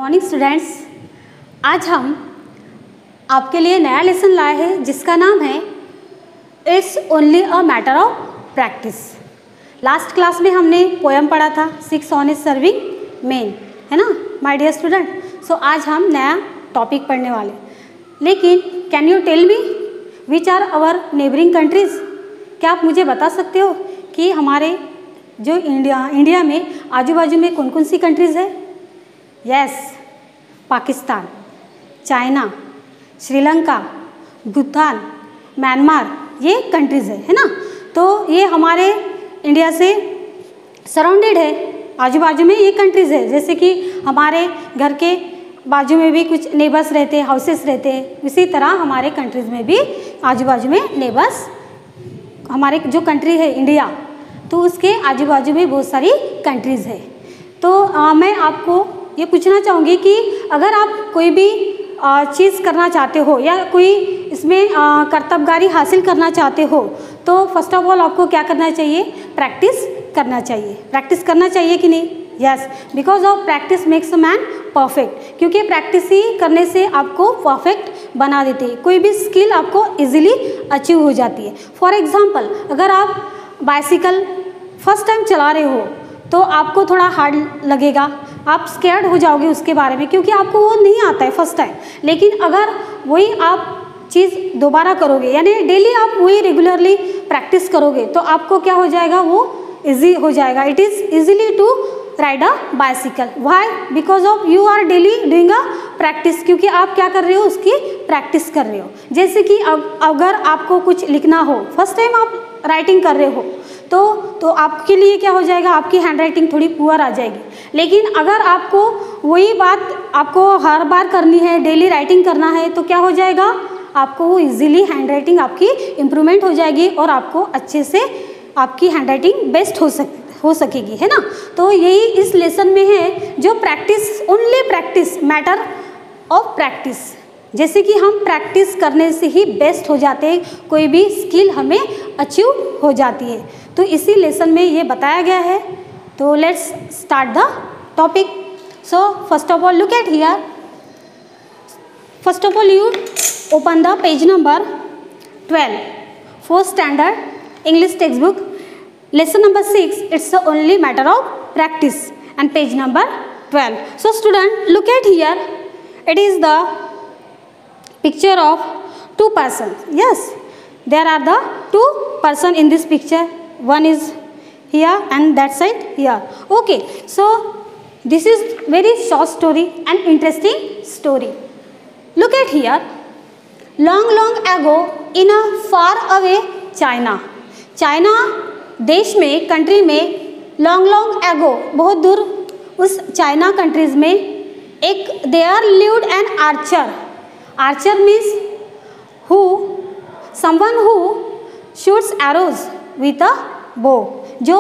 Morning students, आज हम आपके लिए नया लेसन लाए हैं जिसका नाम है it's only a matter of practice. Last class में हमने पोएम पढ़ा था 6 ऑनेस्ट सर्विंग मेन, है ना माय डियर स्टूडेंट। सो आज हम नया टॉपिक पढ़ने वाले, लेकिन can you tell me which are our neighbouring countries? क्या आप मुझे बता सकते हो कि हमारे जो इंडिया में आजू बाजू में कौन कौन सी कंट्रीज़ है? Yes, Pakistan, China, Sri Lanka, Bhutan, Myanmar, ये कंट्रीज़ है ना। तो ये हमारे इंडिया से सराउंडेड है, आजू बाजू में ये कंट्रीज़ है। जैसे कि हमारे घर के बाजू में भी कुछ नेबर्स रहते हैं, हाउसेस रहते हैं, इसी तरह हमारे कंट्रीज़ में भी आजू बाजू में नेबर्स, हमारे जो कंट्री है इंडिया, तो उसके आजू बाजू में बहुत सारी कंट्रीज़ है। तो मैं आपको ये पूछना चाहूँगी कि अगर आप कोई भी चीज़ करना चाहते हो या कोई इसमें कर्तव्यकारी हासिल करना चाहते हो, तो फर्स्ट ऑफ ऑल आपको क्या करना चाहिए? प्रैक्टिस करना चाहिए। प्रैक्टिस करना चाहिए कि नहीं? Yes, because of practice makes a man perfect, क्योंकि प्रैक्टिस ही करने से आपको परफेक्ट बना देते हैं। कोई भी स्किल आपको इजीली अचीव हो जाती है। फॉर एग्जांपल, अगर आप बाइसिकल फर्स्ट टाइम चला रहे हो तो आपको थोड़ा हार्ड लगेगा, आप स्कैर्ड हो जाओगे उसके बारे में, क्योंकि आपको वो नहीं आता है फर्स्ट टाइम। लेकिन अगर वही आप चीज़ दोबारा करोगे, यानी डेली आप वही रेगुलरली प्रैक्टिस करोगे, तो आपको क्या हो जाएगा? वो इजी हो जाएगा। It is easily to ride a bicycle. Why? Because of you are daily doing a practice, क्योंकि आप क्या कर रहे हो? उसकी प्रैक्टिस कर रहे हो। जैसे कि अगर आपको कुछ लिखना हो, फर्स्ट टाइम आप राइटिंग कर रहे हो, तो आपके लिए क्या हो जाएगा? आपकी हैंड राइटिंग थोड़ी पुअर आ जाएगी। लेकिन अगर आपको वही बात आपको हर बार करनी है, डेली राइटिंग करना है, तो क्या हो जाएगा? आपको वो इजीली हैंड राइटिंग आपकी इम्प्रूवमेंट हो जाएगी और आपको अच्छे से आपकी हैंड राइटिंग बेस्ट हो सकेगी, है ना। तो यही इस लेसन में है, जो practice, only practice, matter of practice. जैसे कि हम प्रैक्टिस करने से ही बेस्ट हो जाते हैं, कोई भी स्किल हमें अचीव हो जाती है। तो इसी लेसन में ये बताया गया है। तो let's start the topic. So first of all look at here. First of all you open the page number 12, 4th standard English text book, lesson number 6, it's the only matter of practice, and page number 12. So student, look at here. It is the picture of two persons. Yes, there are the two person in this picture. One is here and that side here. Okay, so this is very short story and interesting story. Look at here. Long ago in a far away China. China देश में, country में, long ago, बहुत दूर उस China countries में एक there lived an archer. Archer means who, someone who shoots arrows with a bow. जो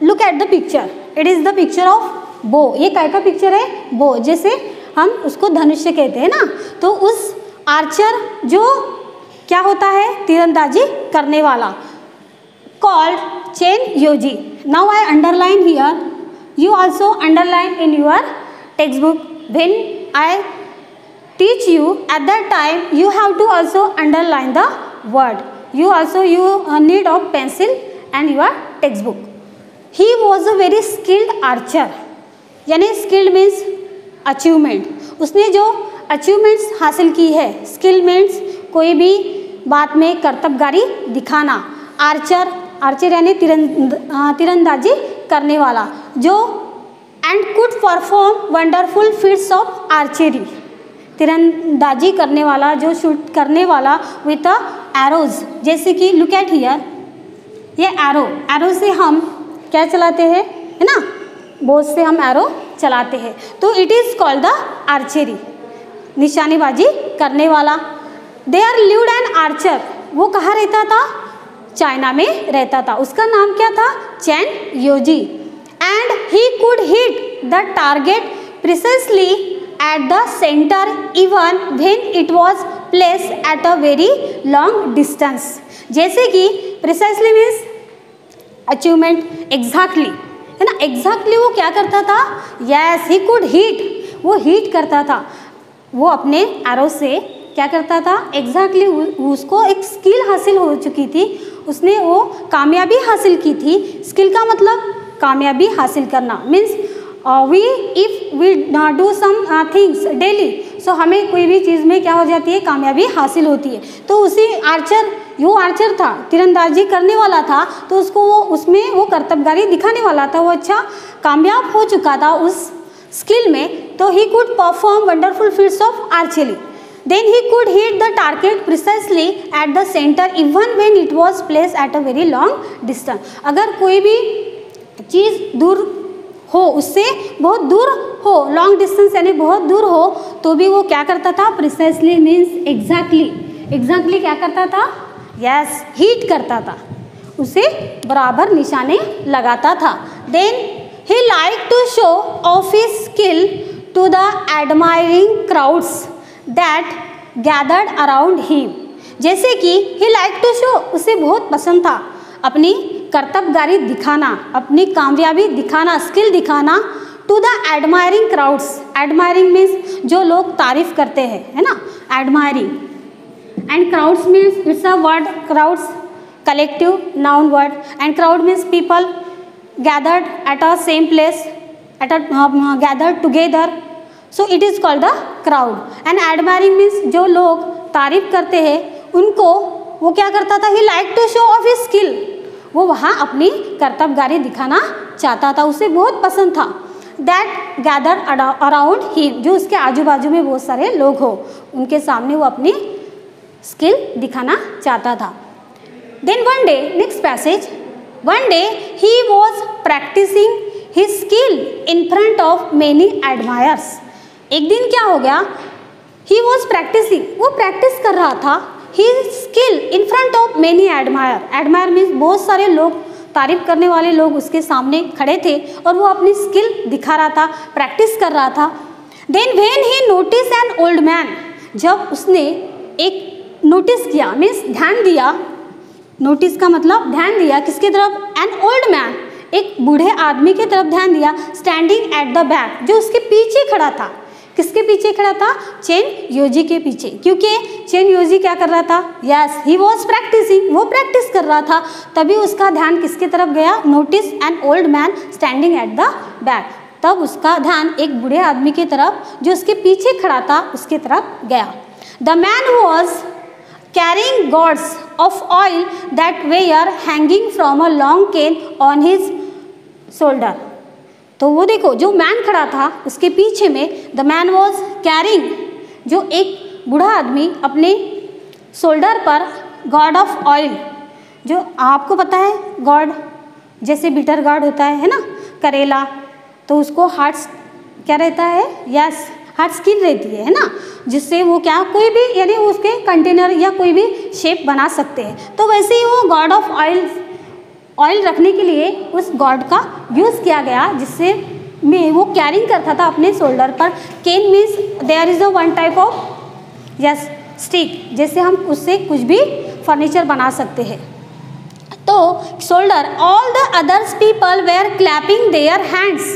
look at the picture, it is the picture of bow. ये काय का पिक्चर है? bow, जैसे हम उसको धनुष्य कहते हैं ना। तो उस आर्चर जो क्या होता है? तीरंदाजी करने वाला, called Chen Yoji. Now I underline here. You also underline in your textbook. When I teach you, at that time you have to also underline the word. You need of pencil and your textbook. He was a very skilled archer. यानी skilled means achievement. उसने जो achievements हासिल की है, skill means कोई भी बात में कर्तव्यकारी दिखाना, आर्चर यानी तीरंदाजी करने वाला, जो and could perform wonderful feats of archery, तीरंदाजी करने वाला, जो शूट करने वाला विथ एरोज। जैसे कि लुक एट हियर, ये एरो से हम क्या चलाते हैं, है ना, बोझ से हम एरो चलाते हैं, तो it is called the archery, निशानेबाजी करने वाला। देयर लिव्ड एन आर्चर, वो कहाँ रहता था? चाइना में रहता था। उसका नाम क्या था? Chen Yoji. And he could hit the target precisely at the centre even when it was placed at a very long distance. जैसे कि प्रिसाइसली मीन्स अचीवमेंट, एग्जैक्टली, है ना। एग्जैक्टली वो क्या करता था? यस, ही कुड हिट, वो heat करता था, वो अपने एरो से क्या करता था, एग्जैक्टली उसको एक स्किल हासिल हो चुकी थी, उसने वो कामयाबी हासिल की थी। स्किल का मतलब कामयाबी हासिल करना, means if we do some things daily, so हमें कोई भी चीज़ में क्या हो जाती है, कामयाबी हासिल होती है। तो उसी आर्चर था, तीरंदाजी करने वाला था, तो उसको वो उसमें वो कर्तव्यकारी दिखाने वाला था, वो अच्छा कामयाब हो चुका था उस स्किल में, तो he could perform wonderful feats of archery. Then he could hit the target precisely at the center even when it was placed at a very long distance. अगर कोई भी चीज़ दूर हो, उससे बहुत दूर हो, लॉन्ग डिस्टेंस यानी बहुत दूर हो, तो भी वो क्या करता था, प्रिसाइसली मीन्स एग्जैक्टली क्या करता था, यस, हीट करता था, उसे बराबर निशाने लगाता था। Then he like to show off his skill to the admiring crowds that gathered around him. जैसे कि ही लाइक टू शो, उसे बहुत पसंद था अपनी कर्तव्यकारी दिखाना, अपनी कामयाबी दिखाना, स्किल दिखाना, to the admiring crowds. Admiring means जो लोग तारीफ करते हैं, है ना, admiring. And crowds means it's a word, crowds collective noun word, and crowd means people gathered at a same place, gathered together, so it is called the crowd. And admiring means जो लोग तारीफ करते हैं उनको वो क्या करता था, he like to show off his skill, वो वहाँ अपनी कर्तव्यकारी दिखाना चाहता था, उसे बहुत पसंद था। दैट गैदर अराउंड हिम, जो उसके आजू बाजू में बहुत सारे लोग हो, उनके सामने वो अपनी स्किल दिखाना चाहता था। Then one day, next passage, one day he was practicing his skill in front of many admirers. एक दिन क्या हो गया, ही वॉज प्रैक्टिसिंग, वो प्रैक्टिस कर रहा था, his skill in front of many admirer. Admirer means बहुत सारे लोग, तारीफ करने वाले लोग उसके सामने खड़े थे और वो अपनी स्किल दिखा रहा था, प्रैक्टिस कर रहा था। Then when he notice an old man, जब उसने एक नोटिस किया, मीन्स ध्यान दिया, नोटिस का मतलब ध्यान दिया, किसकी तरफ, एन ओल्ड मैन, एक बूढ़े आदमी की तरफ ध्यान दिया, स्टैंडिंग एट द बैक, जो उसके पीछे खड़ा था। किसके पीछे खड़ा था, चेन योजी के पीछे, क्योंकि चेन योजी क्या कर रहा था, यस, ही वॉज प्रैक्टिसिंग, वो प्रैक्टिस कर रहा था, तभी उसका ध्यान किसकी तरफ गया, notice an old man standing at the back, तब उसका ध्यान एक बूढ़े आदमी की तरफ जो उसके पीछे खड़ा था उसकी तरफ गया। The man was carrying gourds of oil that were hanging from a long cane on his shoulder. तो वो देखो, जो मैन खड़ा था उसके पीछे में, द मैन वॉज कैरिंग, जो एक बूढ़ा आदमी अपने शोल्डर पर गॉड ऑफ ऑयल, जो आपको पता है गॉड जैसे बिटर गॉड होता है ना, करेला, तो उसको हार्ड क्या रहता है, यस, हार्ड स्किन रहती है ना, जिससे वो क्या कोई भी यानी उसके कंटेनर या कोई भी शेप बना सकते हैं। तो वैसे ही वो गॉड ऑफ ऑयल रखने के लिए उस गॉड का यूज़ किया गया, जिससे में वो कैरिंग करता था अपने शोल्डर पर। Cane means there is a one type of, yes, stick, जैसे हम उससे कुछ भी फर्नीचर बना सकते हैं। तो shoulder, all the others people were clapping their hands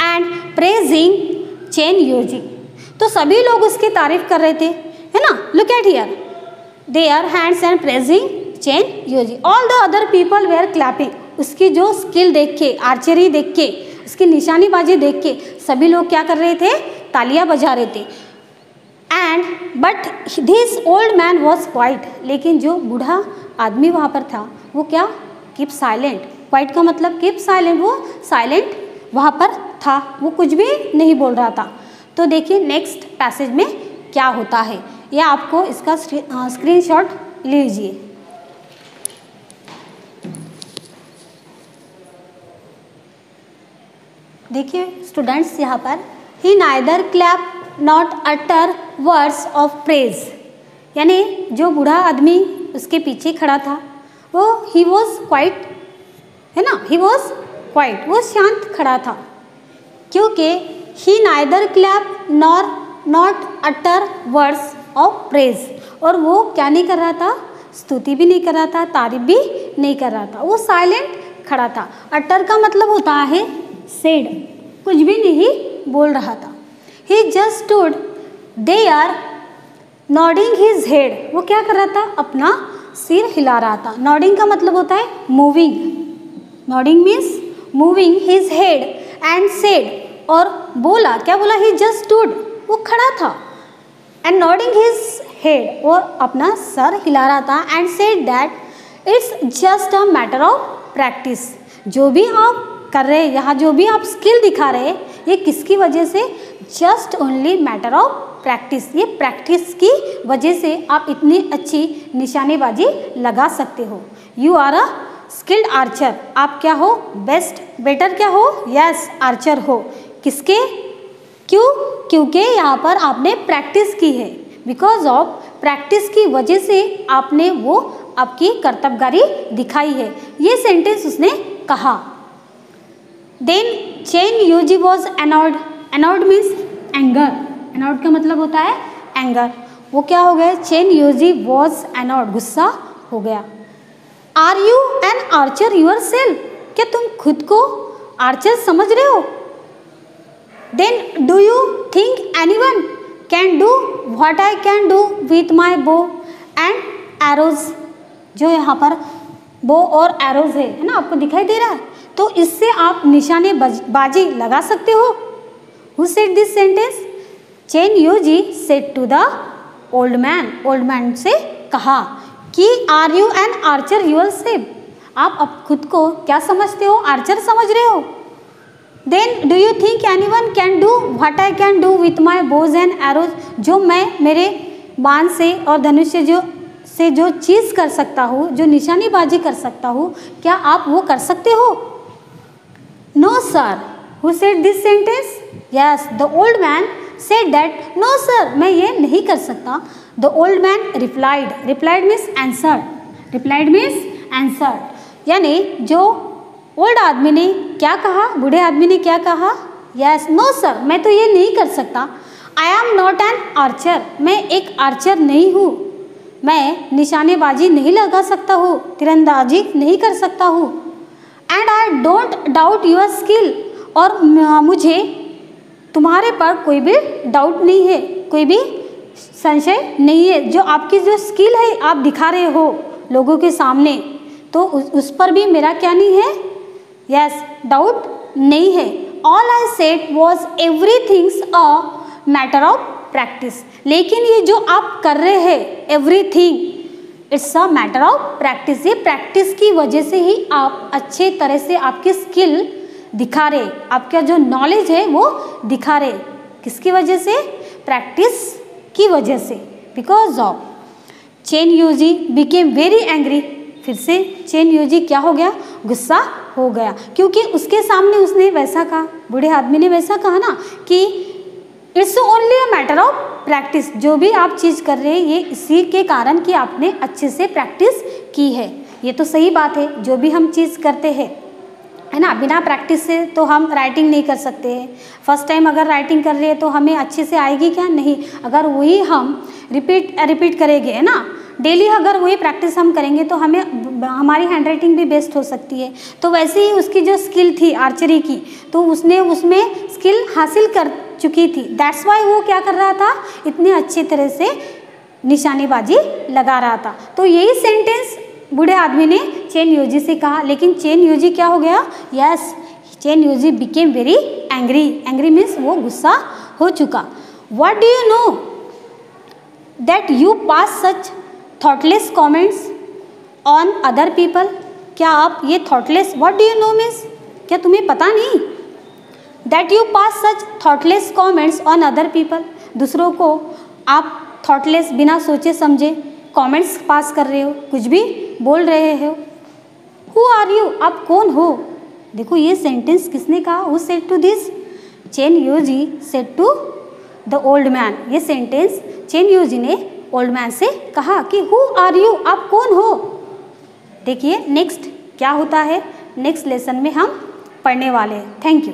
and praising Chen Yoji. तो सभी लोग उसकी तारीफ कर रहे थे, है ना, look at here, their hands and praising Chen Yoji. All the other people were clapping, उसकी जो स्किल देख के, आर्चरी देख के, उसकी निशानीबाजी देख के सभी लोग क्या कर रहे थे, तालियां बजा रहे थे। And but this old man was quite, लेकिन जो बूढ़ा आदमी वहाँ पर था वो क्या, कीप साइलेंट। क्वाइट का मतलब कीप साइलेंट, वो साइलेंट वहाँ पर था, वो कुछ भी नहीं बोल रहा था। तो देखिए नेक्स्ट पैसेज में क्या होता है, या आपको इसका स्क्रीनशॉट लीजिए। देखिए स्टूडेंट्स, यहाँ पर he neither clap not utter words of praise, यानी जो बूढ़ा आदमी उसके पीछे खड़ा था वो ही वॉज क्वाइट, है ना, ही वॉज क्वाइट, वो शांत खड़ा था, क्योंकि he neither clap nor not utter words of praise, और वो क्या नहीं कर रहा था, स्तुति भी नहीं कर रहा था, तारीफ भी नहीं कर रहा था, वो साइलेंट खड़ा था। अटर का मतलब होता है सेड, कुछ भी नहीं बोल रहा था, he just stood there nodding his head. वो क्या कर रहा था? अपना सिर हिला रहा था। नॉडिंग का मतलब होता है moving. Nodding means moving his head and said, और बोला, क्या बोला? ही जस्ट स्टूड, वो खड़ा था, एंड नॉडिंग हिज हेड, वो अपना सर हिला रहा था, and said that it's just a matter of practice. जो भी आप कर रहे हैं यहाँ, जो भी आप स्किल दिखा रहे हैं, ये किसकी वजह से? Just only matter of practice. ये प्रैक्टिस की वजह से आप इतनी अच्छी निशानेबाजी लगा सकते हो। You are a skilled archer. आप क्या हो? बेस्ट, बेटर क्या हो? यस, आर्चर हो। किसके? क्यों? क्योंकि यहाँ पर आपने प्रैक्टिस की है। बिकॉज ऑफ प्रैक्टिस की वजह से आपने वो आपकी कर्तव्यगारी दिखाई है। ये सेंटेंस उसने कहा। Then Chen Yuji was annoyed. Annoyed means anger. Annoyed का मतलब होता है एंगर। वो क्या हो गया? चेन यूजी वॉज एनॉयड, गुस्सा हो गया। Are you an archer yourself? क्या तुम खुद को आर्चर समझ रहे हो? Then do you think anyone can do what I can do with my bow and arrows? जो यहाँ पर बो और एरोज है ना, आपको दिखाई दे रहा है, तो इससे आप निशानेबाजी लगा सकते हो। Who said this sentence? Chen Yuji said to the old man. Old man से कहा कि are you an archer yourself? आप अब खुद को क्या समझते हो? आर्चर समझ रहे हो? Then do you think anyone can do what I can do with my bows and arrows? जो मैं मेरे बाण से और धनुष से जो चीज़ कर सकता हूँ, जो निशानेबाजी कर सकता हूँ, क्या आप वो कर सकते हो? No sir. Who said this sentence? Yes, the old man said that no sir, मैं ये नहीं कर सकता। The old man replied. Replied means answered. Replied means answered. यानी जो ओल्ड आदमी ने क्या कहा? बूढ़े आदमी ने क्या कहा? Yes, no sir, मैं तो ये नहीं कर सकता। I am not an archer. मैं एक आर्चर नहीं हूँ। मैं निशानेबाजी नहीं लगा सकता हूँ, तीरंदाजी नहीं कर सकता हूँ। And I don't doubt your skill. और मुझे तुम्हारे पर कोई भी डाउट नहीं है, कोई भी संशय नहीं है। जो आपकी जो स्किल है आप दिखा रहे हो लोगों के सामने, तो उस पर भी मेरा क्या नहीं है? यस, डाउट नहीं है। All I said was everything's a matter of practice. लेकिन ये जो आप कर रहे हैं everything, it's a matter of practice. ये प्रैक्टिस की वजह से ही आप अच्छे तरह से आपकी स्किल दिखा रहे, आपका जो नॉलेज है वो दिखा रहे। किसकी वजह से? प्रैक्टिस की वजह से। Because of Chen Yuji became very angry. फिर से चेन यूजी क्या हो गया? गुस्सा हो गया, क्योंकि उसके सामने उसने वैसा कहा, बूढ़े आदमी ने वैसा कहा ना कि it's only a matter of practice. जो भी आप चीज़ कर रहे हैं ये इसी के कारण कि आपने अच्छे से प्रैक्टिस की है। ये तो सही बात है, जो भी हम चीज़ करते हैं, है ना, बिना प्रैक्टिस से तो हम राइटिंग नहीं कर सकते हैं। फर्स्ट टाइम अगर राइटिंग कर रहे हैं तो हमें अच्छे से आएगी क्या? नहीं। अगर वही हम रिपीट करेंगे, है ना, डेली अगर वही प्रैक्टिस हम करेंगे तो हमें हमारी हैंडराइटिंग भी बेस्ट हो सकती है। तो वैसे ही उसकी जो स्किल थी आर्चरी की, तो उसने उसमें स्किल हासिल कर चुकी थी। दैट्स वाई वो क्या कर रहा था? इतने अच्छी तरह से निशानेबाजी लगा रहा था। तो यही सेंटेंस बूढ़े आदमी ने चेन यूजी से कहा, लेकिन चेन यूजी क्या हो गया? Yes, Chen Yuji became very angry. Angry means वो गुस्सा हो चुका। What do you know that you pass such thoughtless comments on other people? क्या आप ये thoughtless, what do you know means क्या तुम्हें पता नहीं? That you pass such thoughtless comments on other people, दूसरों को आप थॉटलेस, बिना सोचे समझे कमेंट्स पास कर रहे हो, कुछ भी बोल रहे हो। Who are you? आप कौन हो? देखो ये सेंटेंस किसने कहा? Who said to this? Chen Yuji said to the old man. ये सेंटेंस चेन यूजी ने ओल्ड मैन से कहा कि हु आर यू? आप कौन हो? देखिए नेक्स्ट क्या होता है, नेक्स्ट लेसन में हम पढ़ने वाले हैं। Thank you.